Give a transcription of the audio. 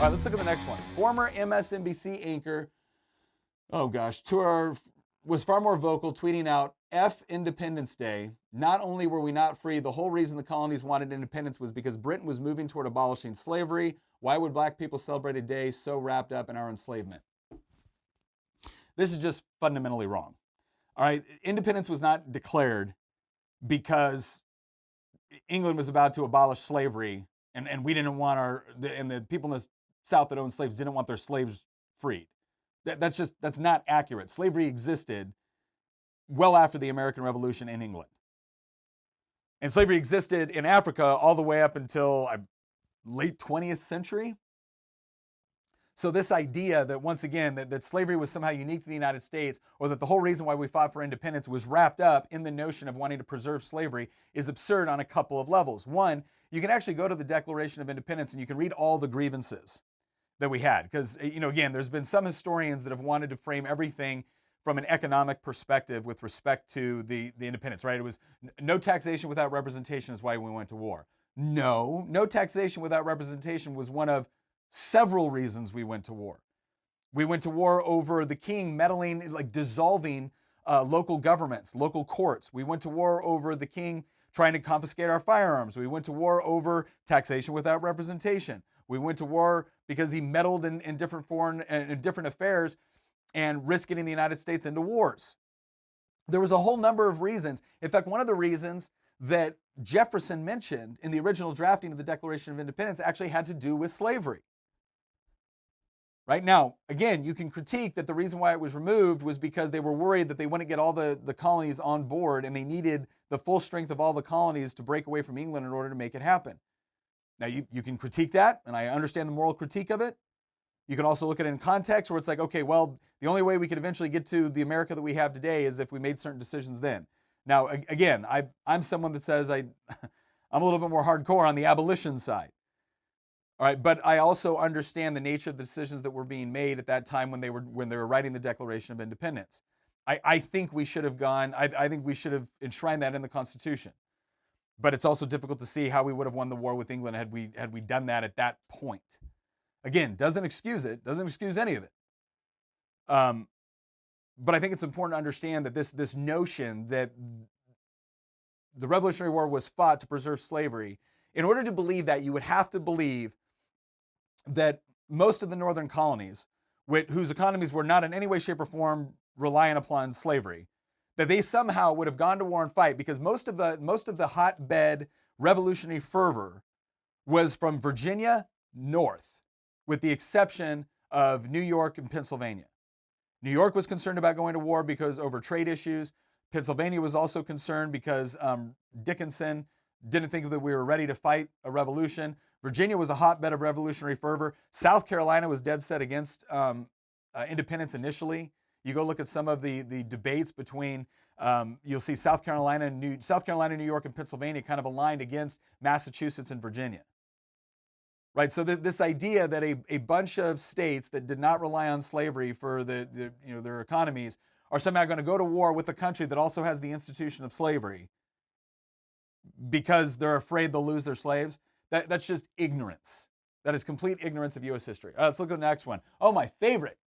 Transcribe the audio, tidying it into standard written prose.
All right, let's look at the next one. Former MSNBC anchor, was far more vocal, tweeting out, F Independence Day. Not only were we not free, the whole reason the colonies wanted independence was because Britain was moving toward abolishing slavery. Why would black people celebrate a day so wrapped up in our enslavement? This is just fundamentally wrong. All right, independence was not declared because England was about to abolish slavery, and we didn't want the people in the South that owned slaves didn't want their slaves freed. That's not accurate. Slavery existed well after the American Revolution in England. And slavery existed in Africa all the way up until late 20th century. So this idea that, once again, that slavery was somehow unique to the United States, or that the whole reason why we fought for independence was wrapped up in the notion of wanting to preserve slavery, is absurd on a couple of levels. One, you can actually go to the Declaration of Independence and you can read all the grievances that we had. Because, again, there's been some historians that have wanted to frame everything from an economic perspective with respect to the independence, right? It was no taxation without representation is why we went to war. No taxation without representation was one of several reasons we went to war. We went to war over the king meddling, like dissolving local governments, local courts. We went to war over the king trying to confiscate our firearms. We went to war over taxation without representation. We went to war because he meddled in different foreign and different affairs and risked getting the United States into wars. There was a whole number of reasons. In fact, one of the reasons that Jefferson mentioned in the original drafting of the Declaration of Independence actually had to do with slavery. Right now, again, you can critique that the reason why it was removed was because they were worried that they wouldn't get all the colonies on board, and they needed the full strength of all the colonies to break away from England in order to make it happen. Now, you can critique that, and I understand the moral critique of it. You can also look at it in context where it's like, okay, well, the only way we could eventually get to the America that we have today is if we made certain decisions then. Now, again, I'm someone that says I'm a little bit more hardcore on the abolition side. All right, but I also understand the nature of the decisions that were being made at that time when they were writing the Declaration of Independence. I think we should have gone. I think we should have enshrined that in the Constitution. But it's also difficult to see how we would have won the war with England had we done that at that point. Again, doesn't excuse it. Doesn't excuse any of it. But I think it's important to understand that this notion that the Revolutionary War was fought to preserve slavery. In order to believe that, you would have to believe that most of the northern colonies, whose economies were not in any way, shape, or form reliant upon slavery, that they somehow would have gone to war and fight, because most of the hotbed revolutionary fervor was from Virginia north, with the exception of New York and Pennsylvania. New York was concerned about going to war because over trade issues. Pennsylvania was also concerned because Dickinson didn't think that we were ready to fight a revolution. Virginia was a hotbed of revolutionary fervor. South Carolina was dead set against independence initially. You go look at some of the debates between, you'll see South Carolina, New York, and Pennsylvania kind of aligned against Massachusetts and Virginia. Right, so this idea that a bunch of states that did not rely on slavery for their economies are somehow going to go to war with a country that also has the institution of slavery because they're afraid they'll lose their slaves, that's just ignorance. That is complete ignorance of U.S. history. All right, let's look at the next one. Oh, my favorite.